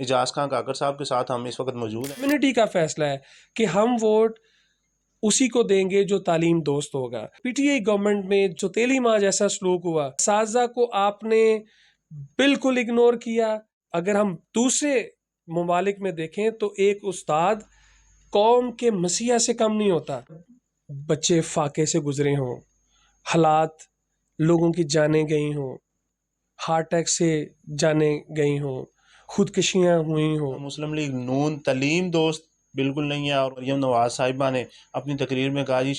اعجاز خان کاکڑ صاحب کے ساتھ ہم اس وقت موجود ہیں۔ کمیونٹی کا فیصلہ ہے کہ ہم ووٹ اسی کو دیں گے جو تعلیم دوست ہوگا۔ پی ٹی آئی گورنمنٹ میں جو تیلی ماہ جیسا سلوک ہوا، اساتذہ کو آپ نے بالکل اگنور کیا۔ اگر ہم دوسرے ممالک میں دیکھیں تو ایک استاد قوم کے مسیحا سے کم نہیں ہوتا۔ بچے فاقے سے گزرے ہوں، حالات لوگوں کی جانیں گئی ہوں، ہارٹ اٹیک سے جانیں گئی ہوں، خودکشیاں ہوئی ہوں۔ مسلم لیگ نون تعلیم دوست بالکل نہیں ہے، اور مریم نواز صاحبہ نے اپنی تقریر میں کہا جی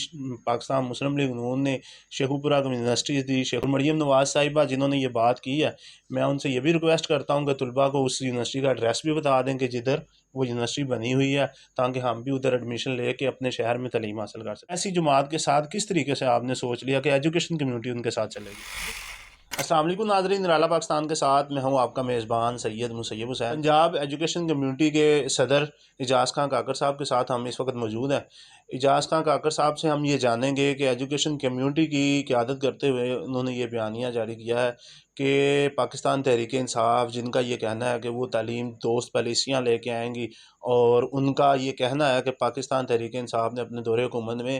پاکستان مسلم لیگ نون نے شیخو پورہ یونیورسٹی دی۔ مریم نواز صاحبہ جنہوں نے یہ بات کی ہے، میں ان سے یہ بھی ریکویسٹ کرتا ہوں کہ طلباء کو اس یونیورسٹی کا ایڈریس بھی بتا دیں کہ جدھر وہ یونیورسٹی بنی ہوئی ہے، تاکہ ہم بھی ادھر ایڈمیشن لے کے اپنے شہر میں تعلیم حاصل کر سکیں۔ ایسی جماعت کے ساتھ کس طریقے سے آپ نے سوچ لیا کہ ایجوکیشن کمیونٹی ان کے ساتھ چلے گی؟ السلام علیکم ناظرین، نرالا پاکستان کے ساتھ میں ہوں آپ کا میزبان سید مسیب حسین۔ پنجاب ایجوکیشن کمیونٹی کے صدر اعجاز خان کاکڑ صاحب کے ساتھ ہم اس وقت موجود ہیں۔ اعجاز خان کاکڑ صاحب سے ہم یہ جانیں گے کہ ایجوکیشن کمیونٹی کی قیادت کرتے ہوئے انہوں نے یہ بیانیہ جاری کیا ہے کہ پاکستان تحریک انصاف، جن کا یہ کہنا ہے کہ وہ تعلیم دوست پالیسیاں لے کے آئیں گی، اور ان کا یہ کہنا ہے کہ پاکستان تحریک انصاف نے اپنے دور حکومت میں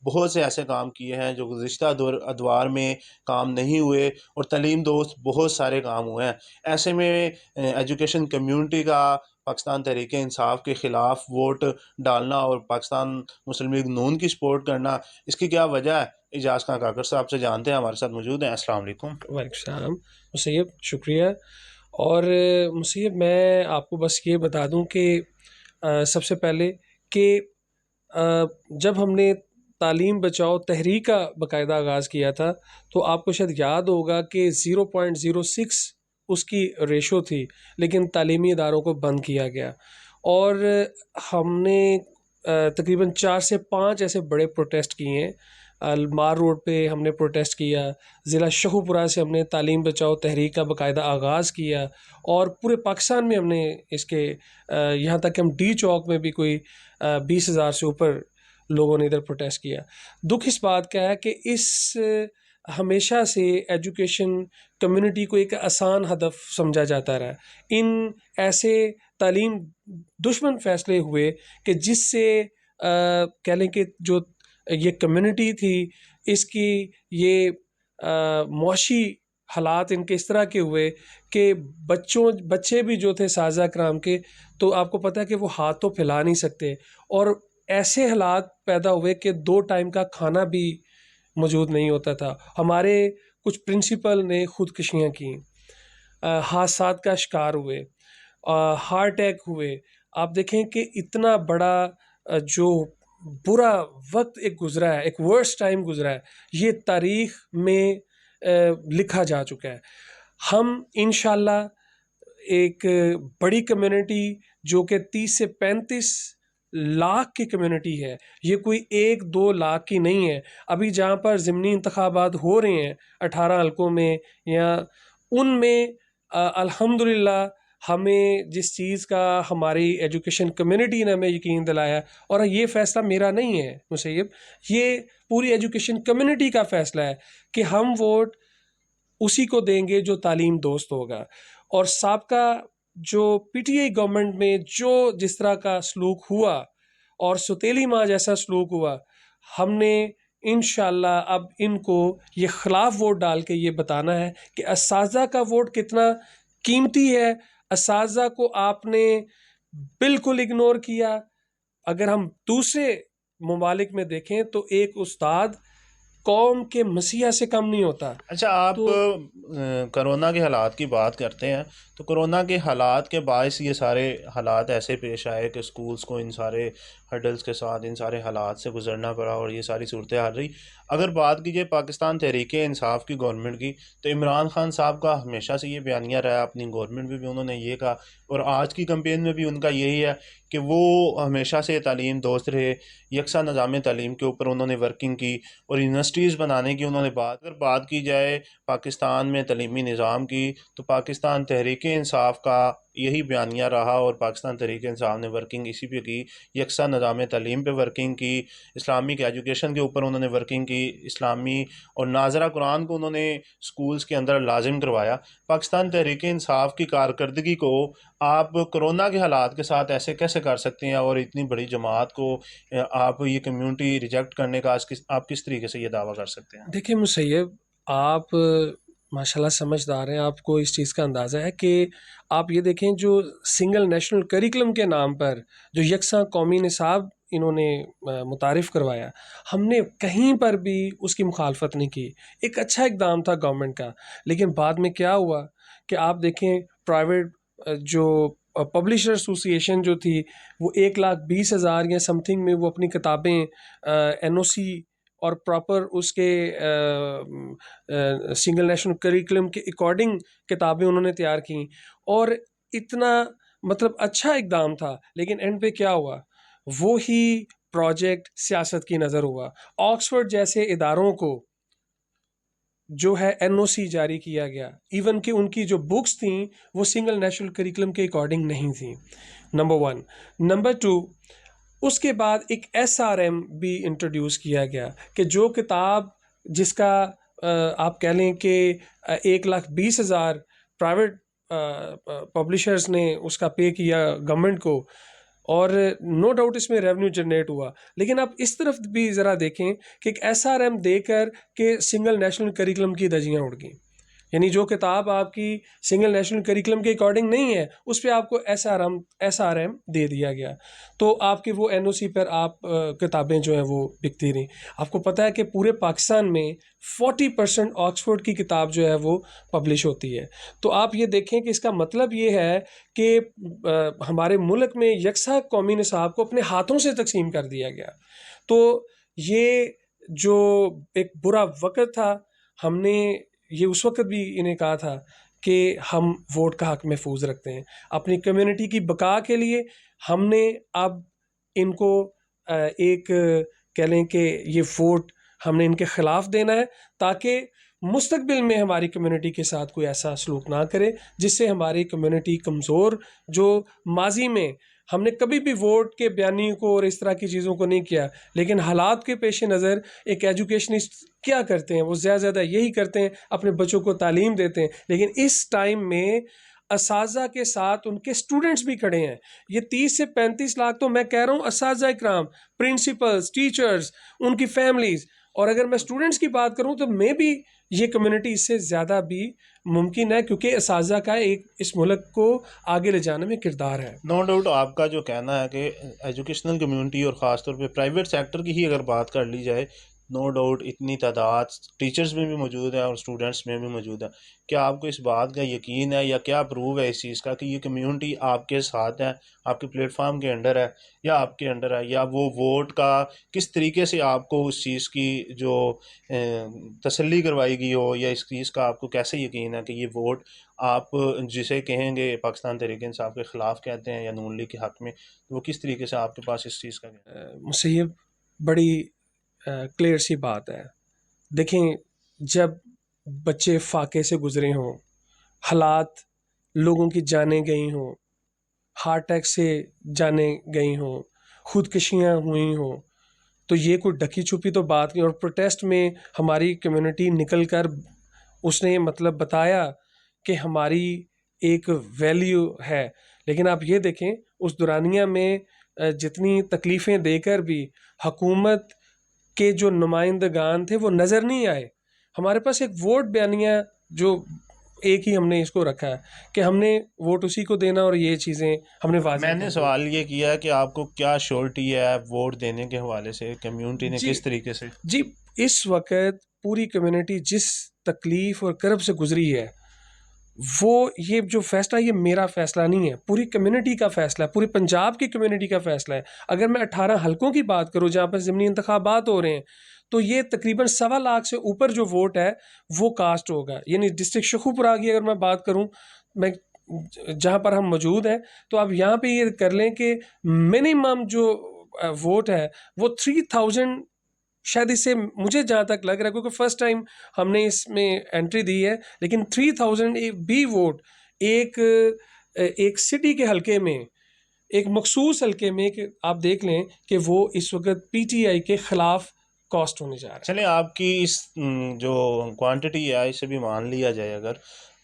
بہت سے ایسے کام کیے ہیں جو گزشتہ ادوار میں کام نہیں ہوئے، اور تعلیم دوست بہت سارے کام ہوئے ہیں۔ ایسے میں ایجوکیشن کمیونٹی کا پاکستان تحریک انصاف کے خلاف ووٹ ڈالنا اور پاکستان مسلم لیگ نون کی سپورٹ کرنا، اس کی کیا وجہ ہے؟ اعجاز خان کاکڑ صاحب سے جانتے ہیں، ہمارے ساتھ موجود ہیں۔ السلام علیکم۔ وعلیکم السلام مسیب، شکریہ۔ اور مسیب، میں آپ کو بس یہ بتا دوں کہ سب سے پہلے کہ جب ہم نے تعلیم بچاؤ تحریک کا باقاعدہ آغاز کیا تھا تو آپ کو شاید یاد ہوگا کہ 0.06 اس کی ریشو تھی، لیکن تعلیمی اداروں کو بند کیا گیا، اور ہم نے تقریباً 4 سے 5 ایسے بڑے پروٹیسٹ کیے ہیں۔ مار روڈ پہ ہم نے پروٹیسٹ کیا، ضلع شیخو پورہ سے ہم نے تعلیم بچاؤ تحریک کا باقاعدہ آغاز کیا، اور پورے پاکستان میں ہم نے اس کے یہاں تک کہ ہم ڈی چوک میں بھی کوئی 20,000 سے اوپر لوگوں نے ادھر پروٹیسٹ کیا۔ دکھ اس بات کا ہے کہ اس ہمیشہ سے ایجوکیشن کمیونٹی کو ایک آسان ہدف سمجھا جاتا رہا۔ ان ایسے تعلیم دشمن فیصلے ہوئے کہ جس سے کہہ لیں کہ جو یہ کمیونٹی تھی، اس کی یہ معاشی حالات ان کے اس طرح کے ہوئے کہ بچے بھی جو تھے اساتذہ کرام کے، تو آپ کو پتہ ہے کہ وہ ہاتھ تو پھیلا نہیں سکتے، اور ایسے حالات پیدا ہوئے کہ 2 ٹائم کا کھانا بھی موجود نہیں ہوتا تھا۔ ہمارے کچھ پرنسپل نے خودکشیاں کیں، حادثات کا شکار ہوئے، ہارٹ اٹیک ہوئے۔ آپ دیکھیں کہ اتنا بڑا جو برا وقت ایک گزرا ہے، ایک ورسٹ ٹائم گزرا ہے، یہ تاریخ میں لکھا جا چکا ہے۔ ہم انشاءاللہ ایک بڑی کمیونٹی جو کہ 30 سے 35 لاکھ کی کمیونٹی ہے، یہ کوئی 1-2 لاکھ کی نہیں ہے۔ ابھی جہاں پر ضمنی انتخابات ہو رہے ہیں 18 حلقوں میں، یا ان میں الحمدللہ ہمیں جس چیز کا ہماری ایجوکیشن کمیونٹی نے ہمیں یقین دلایا، اور یہ فیصلہ میرا نہیں ہے مسیب، یہ پوری ایجوکیشن کمیونٹی کا فیصلہ ہے کہ ہم ووٹ اسی کو دیں گے جو تعلیم دوست ہوگا۔ اور سابقہ جو پی ٹی آئی گورنمنٹ میں جو جس طرح کا سلوک ہوا اور ستیلی ماہ جیسا سلوک ہوا، ہم نے انشاءاللہ اب ان کو یہ خلاف ووٹ ڈال کے یہ بتانا ہے کہ اساتذہ کا ووٹ کتنا قیمتی ہے۔ اساتذہ کو آپ نے بالکل اگنور کیا۔ اگر ہم دوسرے ممالک میں دیکھیں تو ایک استاد قوم کے مسیحا سے کم نہیں ہوتا۔ اچھا، آپ کرونا کے حالات کی بات کرتے ہیں، تو کرونا کے حالات کے باعث یہ سارے حالات ایسے پیش آئے کہ سکولز کو ان سارے ہرڈلز کے ساتھ، ان سارے حالات سے گزرنا پڑا، اور یہ ساری صورتحال رہی۔ اگر بات کیجیے پاکستان تحریک انصاف کی گورنمنٹ کی، تو عمران خان صاحب کا ہمیشہ سے یہ بیانیہ رہا، اپنی گورنمنٹ میں بھی انہوں نے یہ کہا، اور آج کی کمپین میں بھی ان کا یہی ہے کہ وہ ہمیشہ سے تعلیم دوست رہے، یکساں نظام تعلیم کے اوپر انہوں نے ورکنگ کی، اور یونیورسٹیز بنانے کی انہوں نے اگر بات کی جائے پاکستان میں تعلیمی نظام کی، تو پاکستان تحریک انصاف کا یہی بیانیہ رہا اور پاکستان تحریک انصاف نے ورکنگ اسی پہ کی، یکساں نظام تعلیم پہ ورکنگ کی، اسلامک ایجوکیشن کے اوپر انہوں نے ورکنگ کی، اسلامی اور ناظرہ قرآن کو انہوں نے سکولز کے اندر لازم کروایا۔ پاکستان تحریک انصاف کی کارکردگی کو آپ کرونا کے حالات کے ساتھ ایسے کیسے کر سکتے ہیں، اور اتنی بڑی جماعت کو آپ یہ کمیونٹی ریجیکٹ کرنے کا آپ کس طریقے سے یہ دعویٰ کر سکتے ہیں؟ دیکھیں مسیب، آپ ماشاء اللہ سمجھدار ہیں، آپ کو اس چیز کا اندازہ ہے کہ آپ یہ دیکھیں جو سنگل نیشنل کریکلم کے نام پر جو یکساں قومی نصاب انہوں نے متعارف کروایا، ہم نے کہیں پر بھی اس کی مخالفت نہیں کی، ایک اچھا اقدام تھا گورنمنٹ کا۔ لیکن بعد میں کیا ہوا کہ آپ دیکھیں پرائیویٹ جو پبلشر ایسوسیشن جو تھی وہ 1,20,000 یا سم تھنگ میں وہ اپنی کتابیں این او سی اور پراپر اس کے سنگل نیشنل کریکلم کے اکارڈنگ کتابیں انہوں نے تیار کیں، اور اتنا مطلب اچھا اقدام تھا، لیکن اینڈ پہ کیا ہوا، وہی پروجیکٹ سیاست کی نظر ہوا۔ آکسفورڈ جیسے اداروں کو جو ہے این او سی جاری کیا گیا، ایون کہ ان کی جو بکس تھیں وہ سنگل نیشنل کریکلم کے اکارڈنگ نہیں تھیں، نمبر 1۔ نمبر 2، اس کے بعد ایک ایس آر ایم بھی انٹروڈیوس کیا گیا کہ جو کتاب جس کا آپ کہہ لیں کہ 1,20,000 پرائیویٹ پبلشرز نے اس کا پے کیا گورنمنٹ کو، اور نو ڈاؤٹ اس میں ریونیو جنریٹ ہوا، لیکن آپ اس طرف بھی ذرا دیکھیں کہ ایک ایس آر ایم دے کر کہ سنگل نیشنل کریکلم کی دھجیاں اڑ گئیں، یعنی جو کتاب آپ کی سنگل نیشنل کریکلم کے اکارڈنگ نہیں ہے اس پہ آپ کو ایس آر ایم دے دیا گیا، تو آپ کے وہ این او سی پر آپ کتابیں جو ہیں وہ بکتی رہیں۔ آپ کو پتہ ہے کہ پورے پاکستان میں 40% آکسفورڈ کی کتاب جو ہے وہ پبلش ہوتی ہے، تو آپ یہ دیکھیں کہ اس کا مطلب یہ ہے کہ ہمارے ملک میں یکساں قومی نصاب کو اپنے ہاتھوں سے تقسیم کر دیا گیا۔ تو یہ جو ایک برا وقت تھا، ہم نے یہ اس وقت بھی انہیں کہا تھا کہ ہم ووٹ کا حق محفوظ رکھتے ہیں اپنی کمیونٹی کی بقا کے لیے۔ ہم نے اب ان کو ایک کہہ لیں کہ یہ ووٹ ہم نے ان کے خلاف دینا ہے تاکہ مستقبل میں ہماری کمیونٹی کے ساتھ کوئی ایسا سلوک نہ کرے جس سے ہماری کمیونٹی کمزور، جو ماضی میں ہم نے کبھی بھی ووٹ کے بیانی کو اور اس طرح کی چیزوں کو نہیں کیا، لیکن حالات کے پیش نظر ایک ایجوکیشنسٹ کیا کرتے ہیں، وہ زیادہ یہی کرتے ہیں، اپنے بچوں کو تعلیم دیتے ہیں، لیکن اس ٹائم میں اساتذہ کے ساتھ ان کے اسٹوڈنٹس بھی کھڑے ہیں۔ یہ 30 سے 35 لاکھ تو میں کہہ رہا ہوں اساتذہ اکرام، پرنسپلز، ٹیچرز، ان کی فیملیز، اور اگر میں اسٹوڈنٹس کی بات کروں تو میں بھی یہ کمیونٹی اس سے زیادہ بھی ممکن ہے، کیونکہ اساتذہ کا ایک اس ملک کو آگے لے جانے میں کردار ہے۔ نو ڈاؤٹ آپ کا جو کہنا ہے کہ ایجوکیشنل کمیونٹی اور خاص طور پہ پرائیویٹ سیکٹر کی ہی اگر بات کر لی جائے، نو ڈاؤٹ اتنی تعداد ٹیچرز میں بھی موجود ہے اور اسٹوڈنٹس میں بھی موجود ہے، کیا آپ کو اس بات کا یقین ہے یا کیا پروو ہے اس چیز کا کہ یہ کمیونٹی آپ کے ساتھ ہے، آپ کے پلیٹ فارم کے انڈر ہے یا آپ کے انڈر ہے، یا وہ ووٹ کا کس طریقے سے آپ کو اس چیز کی جو تسلی کروائی گئی ہو، یا اس چیز کا آپ کو کیسے یقین ہے کہ یہ ووٹ آپ جسے کہیں گے پاکستان تحریک انصاف کے خلاف کہتے ہیں یا نون لیگ کے حق میں، تو وہ کس طریقے سے آپ کے پاس اس چیز کا مسیب بڑی کلیئر سی بات ہے۔ دیکھیں، جب بچے فاقے سے گزرے ہوں، حالات لوگوں کی جانیں گئی ہوں، ہارٹ اٹیک سے جانیں گئی ہوں، خودکشیاں ہوئی ہوں، تو یہ کوئی ڈکی چھپی تو بات نہیں، اور پروٹیسٹ میں ہماری کمیونٹی نکل کر اس نے مطلب بتایا کہ ہماری ایک ویلیو ہے، لیکن آپ یہ دیکھیں اس دورانیہ میں جتنی تکلیفیں دے کر بھی حکومت کے جو نمائندگان تھے وہ نظر نہیں آئے۔ ہمارے پاس ایک ووٹ بیانیہ جو ایک ہی ہم نے اس کو رکھا ہے کہ ہم نے ووٹ اسی کو دینا، اور یہ چیزیں ہم نے واضح میں نے سوال یہ کیا ہے کہ آپ کو کیا شیورٹی ہے ووٹ دینے کے حوالے سے، کمیونٹی نے کس طریقے سے؟ جی، اس وقت پوری کمیونٹی جس تکلیف اور کرب سے گزری ہے، وہ یہ جو فیصلہ یہ میرا فیصلہ نہیں ہے، پوری کمیونٹی کا فیصلہ ہے، پوری پنجاب کی کمیونٹی کا فیصلہ ہے۔ اگر میں 18 حلقوں کی بات کروں جہاں پر ضمنی انتخابات ہو رہے ہیں، تو یہ تقریباً 1.25 سے اوپر جو ووٹ ہے وہ کاسٹ ہوگا، یعنی ڈسٹرکٹ شیخوپورہ کی اگر میں بات کروں، میں جہاں پر ہم موجود ہیں، تو آپ یہاں پہ یہ کر لیں کہ منیمم جو ووٹ ہے وہ 3000، شاید اس سے مجھے جہاں تک لگ رہا ہے، کیونکہ فرسٹ ٹائم ہم نے اس میں انٹری دی ہے، لیکن 3000 بھی ووٹ ایک ایک سٹی کے حلقے میں، ایک مخصوص حلقے میں، کہ آپ دیکھ لیں کہ وہ اس وقت پی ٹی آئی کے خلاف کاسٹ ہونے جا رہا ہے۔ چلیں آپ کی اس جو کوانٹٹی ہے اسے بھی مان لیا جائے، اگر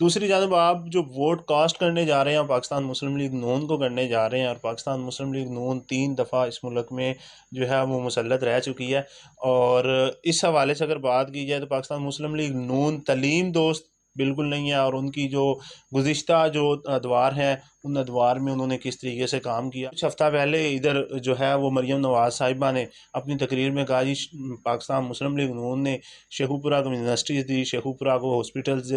دوسری جانب آپ جو ووٹ کاسٹ کرنے جا رہے ہیں پاکستان مسلم لیگ نون کو کرنے جا رہے ہیں، اور پاکستان مسلم لیگ نون 3 دفعہ اس ملک میں جو ہے وہ مسلط رہ چکی ہے، اور اس حوالے سے اگر بات کی جائے تو پاکستان مسلم لیگ نون تعلیم دوست بالکل نہیں ہے، اور ان کی جو گزشتہ جو ادوار ہیں ان ادوار میں انہوں نے کس طریقے سے کام کیا۔ کچھ ہفتہ پہلے ادھر جو ہے وہ مریم نواز صاحبہ نے اپنی تقریر میں کہا جی پاکستان مسلم لیگ نون نے شیخو پورہ کو یونیورسٹیز دی، شیخو پورہ کو ہاسپٹلز،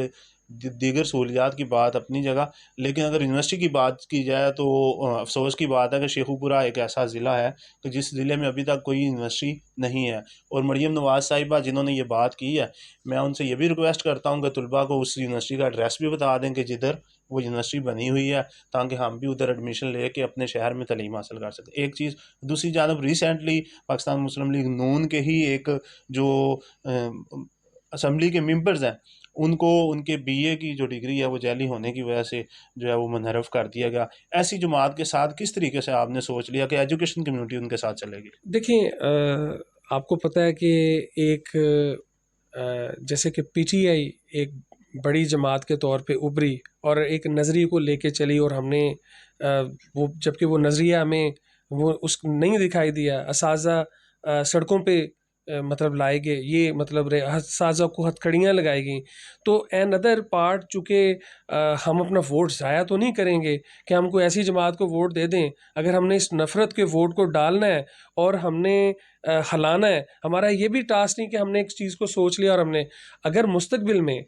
دیگر سہولیات کی بات اپنی جگہ، لیکن اگر یونیورسٹی کی بات کی جائے تو افسوس کی بات ہے کہ شیخو پورہ ایک ایسا ضلع ہے کہ جس ضلع میں ابھی تک کوئی یونیورسٹی نہیں ہے۔ اور مریم نواز صاحبہ جنہوں نے یہ بات کی ہے، میں ان سے یہ بھی ریکویسٹ کرتا ہوں کہ طلباء کو اس یونیورسٹی کا ایڈریس بھی بتا دیں کہ جدھر وہ یونیورسٹی بنی ہوئی ہے، تاکہ ہم بھی ادھر ایڈمیشن لے کے اپنے شہر میں تعلیم حاصل کر سکیں۔ ایک چیز، دوسری جانب ریسنٹلی پاکستان مسلم لیگ نون کے ہی ایک جو اسمبلی کے ممبرز ہیں، ان کو ان کے بی اے کی جو ڈگری ہے وہ جعلی ہونے کی وجہ سے جو ہے وہ منحرف کر دیا گیا۔ ایسی جماعت کے ساتھ کس طریقے سے آپ نے سوچ لیا کہ ایجوکیشن کمیونٹی ان کے ساتھ چلے گی؟ دیکھیں، آپ کو پتہ ہے کہ ایک جیسے کہ پی ٹی آئی ایک بڑی جماعت کے طور پہ ابھری اور ایک نظریے کو لے کے چلی، اور ہم نے وہ جبکہ وہ نظریہ ہمیں وہ اس نہیں دکھائی دیا، اساتذہ سڑکوں پہ مطلب لائے گئے، یہ مطلب اساتذہ کو ہتھ کڑیاں لگائی گئیں، تو این ادر پارٹ چونکہ ہم اپنا ووٹ ضائع تو نہیں کریں گے کہ ہم کوئی ایسی جماعت کو ووٹ دے دیں۔ اگر ہم نے اس نفرت کے ووٹ کو ڈالنا ہے اور ہم نے ہلانا ہے، ہمارا یہ بھی ٹاسک نہیں کہ ہم نے ایک چیز کو سوچ لیا اور ہم نے، اگر مستقبل میں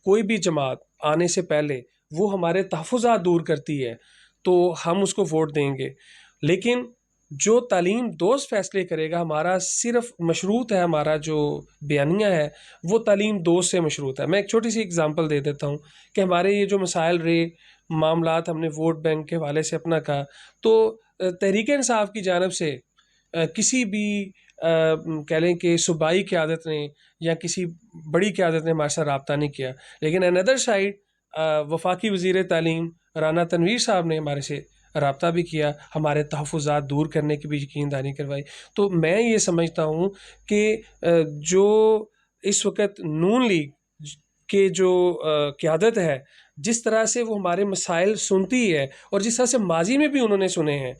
کوئی بھی جماعت آنے سے پہلے وہ ہمارے تحفظات دور کرتی ہے تو ہم اس کو ووٹ دیں گے، لیکن جو تعلیم دوست فیصلے کرے گا، ہمارا صرف مشروط ہے، ہمارا جو بیانیہ ہے وہ تعلیم دوست سے مشروط ہے۔ میں ایک چھوٹی سی اگزامپل دے دیتا ہوں کہ ہمارے یہ جو مسائل رہے، معاملات ہم نے ووٹ بینک کے حوالے سے اپنا کہا، تو تحریک انصاف کی جانب سے کسی بھی کہہ لیں کہ صوبائی قیادت نے یا کسی بڑی قیادت نے ہمارے ساتھ رابطہ نہیں کیا، لیکن اندر سائڈ وفاقی وزیر تعلیم رانا تنویر صاحب نے ہمارے سے رابطہ بھی کیا، ہمارے تحفظات دور کرنے کی بھی یقین دہانی کروائی۔ تو میں یہ سمجھتا ہوں کہ جو اس وقت نون لیگ کے جو قیادت ہے، جس طرح سے وہ ہمارے مسائل سنتی ہے اور جس طرح سے ماضی میں بھی انہوں نے سنے ہیں،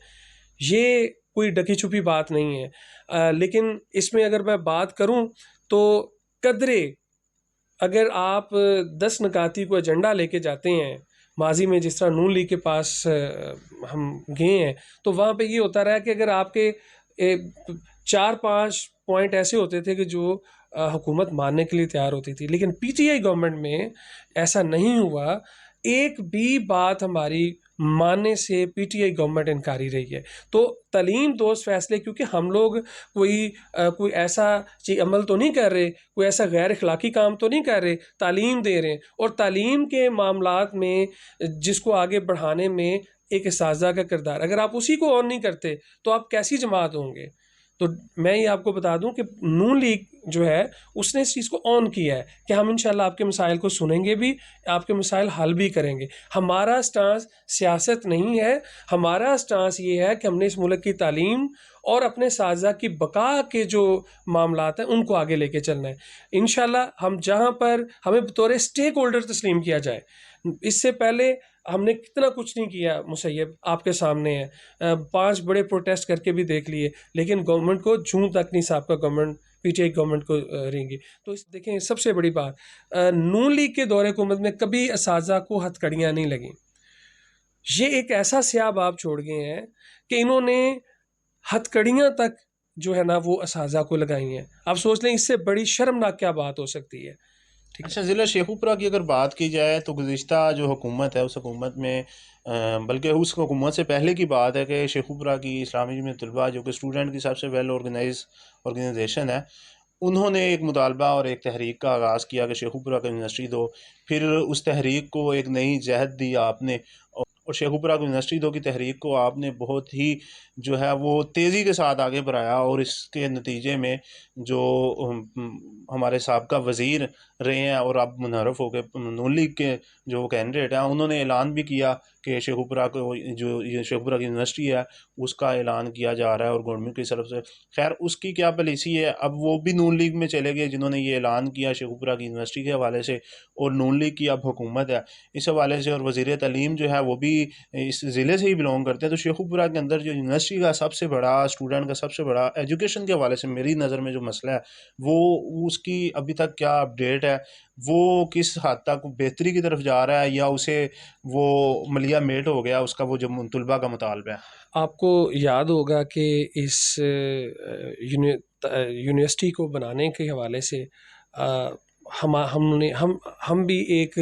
یہ کوئی ڈکی چھپی بات نہیں ہے۔ لیکن اس میں اگر میں بات کروں تو قدرے اگر آپ 10 نکاتی کو ایجنڈا لے کے جاتے ہیں، ماضی میں جس طرح نون لیگ کے پاس ہم گئے ہیں تو وہاں پہ یہ ہوتا رہا کہ اگر آپ کے 4-5 پوائنٹ ایسے ہوتے تھے کہ جو حکومت ماننے کے لیے تیار ہوتی تھی، لیکن پی ٹی آئی گورنمنٹ میں ایسا نہیں ہوا، ایک بھی بات ہماری ماننے سے پی ٹی آئی گورنمنٹ انکاری رہی ہے۔ تو تعلیم دوست فیصلے، کیونکہ ہم لوگ کوئی ایسا عمل تو نہیں کر رہے، کوئی ایسا غیر اخلاقی کام تو نہیں کر رہے، تعلیم دے رہے ہیں، اور تعلیم کے معاملات میں جس کو آگے بڑھانے میں ایک اساتذہ کا کردار، اگر آپ اسی کو آن نہیں کرتے تو آپ کیسی جماعت ہوں گے؟ تو میں یہ آپ کو بتا دوں کہ نون لیگ جو ہے اس نے اس چیز کو آن کیا ہے کہ ہم انشاءاللہ آپ کے مسائل کو سنیں گے بھی، آپ کے مسائل حل بھی کریں گے۔ ہمارا سٹانس سیاست نہیں ہے، ہمارا سٹانس یہ ہے کہ ہم نے اس ملک کی تعلیم اور اپنے اساتذہ کی بقا کے جو معاملات ہیں ان کو آگے لے کے چلنا ہے۔ انشاءاللہ ہم جہاں پر ہمیں بطور اسٹیک ہولڈر تسلیم کیا جائے، اس سے پہلے ہم نے کتنا کچھ نہیں کیا، مسیب آپ کے سامنے ہے، 5 بڑے پروٹیسٹ کر کے بھی دیکھ لیے، لیکن گورنمنٹ کو جوں تک نہیں صاحب کا government P T I government کو رہیں گی۔ تو دیکھیں سب سے بڑی بات، نون لیگ کے دور حکومت میں کبھی اساتذہ کو ہتھ کڑیاں نہیں لگیں۔ یہ ایک ایسا سیاہ باب چھوڑ گئے ہیں کہ انہوں نے ہتھ کڑیاں تک جو ہے نا وہ اساتذہ کو لگائی ہیں۔ آپ سوچ لیں اس سے بڑی شرمناک کیا بات ہو سکتی ہے۔ اچھا، ضلع شیخو پورہ کی اگر بات کی جائے تو گزشتہ جو حکومت ہے اس حکومت میں بلکہ اس حکومت سے پہلے کی بات ہے کہ شیخو پورہ کی اسلامی جمعیت طلباء جو کہ اسٹوڈنٹ کی سب سے ویل آرگنائزیشن ہے، انہوں نے ایک مطالبہ اور ایک تحریک کا آغاز کیا کہ شیخو پورہ کا یونیورسٹی دو۔ پھر اس تحریک کو ایک نئی جہت دی آپ نے، اور شیخوپورہ یونیورسٹی دو کی تحریک کو آپ نے بہت ہی جو ہے وہ تیزی کے ساتھ آگے بڑھایا، اور اس کے نتیجے میں جو ہمارے سابقہ وزیر رہے ہیں اور اب منحرف ہو کے نون لیگ کے جو کینڈیڈیٹ ہیں، انہوں نے اعلان بھی کیا کہ شیخوپورہ کو جو یہ شیخوپورہ کی یونیورسٹی ہے اس کا اعلان کیا جا رہا ہے اور گورنمنٹ کی طرف سے۔ خیر اس کی کیا پالیسی ہے، اب وہ بھی نون لیگ میں چلے گئے جنہوں نے یہ اعلان کیا شیخوپورہ کی یونیورسٹی کے حوالے سے، اور نون لیگ کی اب حکومت ہے اس حوالے سے، اور وزیر تعلیم جو ہے وہ بھی اس ضلع سے ہی بلونگ کرتے ہیں۔ تو شیخوپورہ کے اندر جو یونیورسٹی کا سب سے بڑا اسٹوڈنٹ کا سب سے بڑا ایجوکیشن کے حوالے سے میری نظر میں جو مسئلہ ہے وہ اس کی ابھی تک کیا اپڈیٹ ہے، وہ کس حد تک بہتری کی طرف جا رہا ہے یا اسے وہ ملیا میٹ ہو گیا اس کا وہ جو طلباء کا مطالبہ ہے؟ آپ کو یاد ہوگا کہ اس یونیورسٹی کو بنانے کے حوالے سے ہم بھی ایک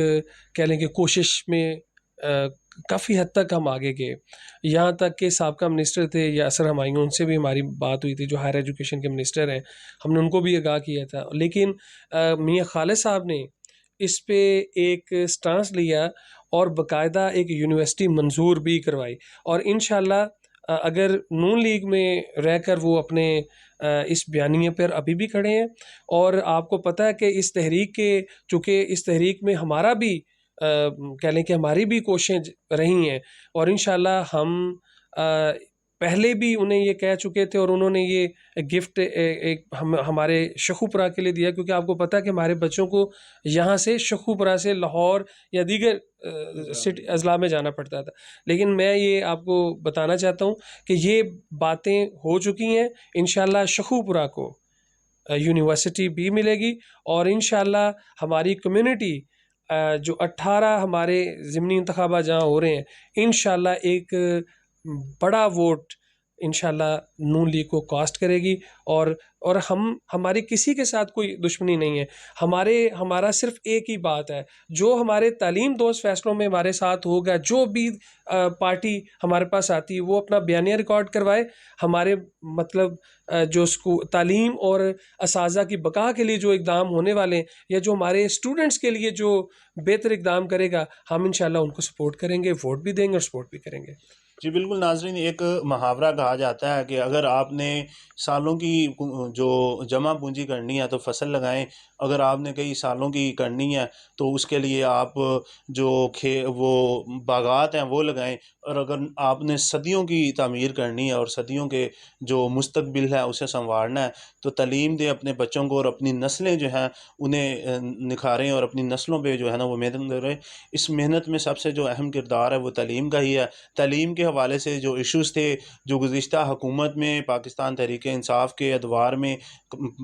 کہہ لیں کہ کوشش میں کافی حد تک ہم آگے گئے، یہاں تک کہ سابقہ منسٹر تھے یاسر ہمایوں، ان سے بھی ہماری بات ہوئی تھی جو ہائر ایجوکیشن کے منسٹر ہیں، ہم نے ان کو بھی آگاہ کیا تھا، لیکن میاں خالد صاحب نے اس پہ ایک سٹانس لیا اور باقاعدہ ایک یونیورسٹی منظور بھی کروائی، اور انشاءاللہ اگر نون لیگ میں رہ کر وہ اپنے اس بیانیے پر ابھی بھی کھڑے ہیں، اور آپ کو پتہ ہے کہ اس تحریک کے چونکہ اس تحریک میں ہمارا بھی کہہ لیں کہ ہماری بھی کوششیں رہی ہیں، اور انشاءاللہ ہم پہلے بھی انہیں یہ کہہ چکے تھے اور انہوں نے یہ گفٹ ایک ہمارے شیخوپورہ کے لیے دیا، کیونکہ آپ کو پتہ ہے کہ ہمارے بچوں کو یہاں سے شیخوپورہ سے لاہور یا دیگر اضلاع میں جانا پڑتا تھا، لیکن میں یہ آپ کو بتانا چاہتا ہوں کہ یہ باتیں ہو چکی ہیں، انشاءاللہ شیخوپورہ کو یونیورسٹی بھی ملے گی، اور انشاءاللہ ہماری کمیونٹی جو 18 ہمارے ضمنی انتخابات جہاں ہو رہے ہیں، انشاءاللہ ایک بڑا ووٹ انشاءاللہ نون لیگ کو کاسٹ کرے گی، اور ہماری کسی کے ساتھ کوئی دشمنی نہیں ہے، ہمارا صرف ایک ہی بات ہے، جو ہمارے تعلیم دوست فیصلوں میں ہمارے ساتھ ہوگا، جو بھی پارٹی ہمارے پاس آتی ہے وہ اپنا بیانیہ ریکارڈ کروائے، ہمارے مطلب جو تعلیم اور اساتذہ کی بقا کے لیے جو اقدام ہونے والے ہیں، یا جو ہمارے اسٹوڈنٹس کے لیے جو بہتر اقدام کرے گا، ہم انشاءاللہ ان کو سپورٹ کریں گے، ووٹ بھی دیں گے اور سپورٹ بھی کریں گے۔ جی بالکل ناظرین، ایک محاورہ کہا جاتا ہے کہ اگر آپ نے سالوں کی جو جمع پونجی کرنی ہے تو فصل لگائیں، اگر آپ نے کئی سالوں کی کرنی ہے تو اس کے لیے آپ جو وہ باغات ہیں وہ لگائیں، اور اگر آپ نے صدیوں کی تعمیر کرنی ہے اور صدیوں کے جو مستقبل ہے اسے سنوارنا ہے تو تعلیم دیں اپنے بچوں کو، اور اپنی نسلیں جو ہیں انہیں نکھاریں اور اپنی نسلوں پہ جو ہے نا وہ محنت کریں۔ اس محنت میں سب سے جو اہم کردار ہے وہ تعلیم کا ہی ہے۔ تعلیم کے حوالے سے جو ایشوز تھے، جو گزشتہ حکومت میں پاکستان تحریک انصاف کے ادوار میں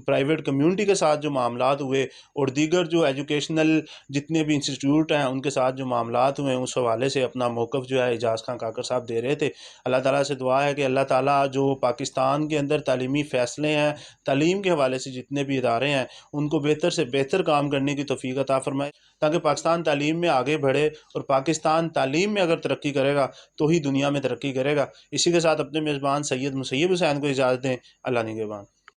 پرائیویٹ کمیونٹی کے ساتھ جو معاملات ہوئے اور دیگر جو ایجوکیشنل جتنے بھی انسٹیٹیوٹ ہیں ان کے ساتھ جو معاملات ہوئے، اس حوالے سے اپنا موقف جو ہے اعجاز خان کاکڑ صاحب دے رہے تھے۔ اللہ تعالیٰ سے دعا ہے کہ اللہ تعالیٰ جو پاکستان کے اندر تعلیمی فیصلے ہیں، تعلیم کے حوالے سے جتنے بھی ادارے ہیں، ان کو بہتر سے بہتر کام کرنے کی توفیق عطا فرمائے، تاکہ پاکستان تعلیم میں آگے بڑھے، اور پاکستان تعلیم میں اگر ترقی کرے گا تو ہی دنیا میں ترقی کرے گا۔ اسی کے ساتھ اپنے میزبان سید مسیب حسین کو اجازت دیں۔ اللہ نگہبان۔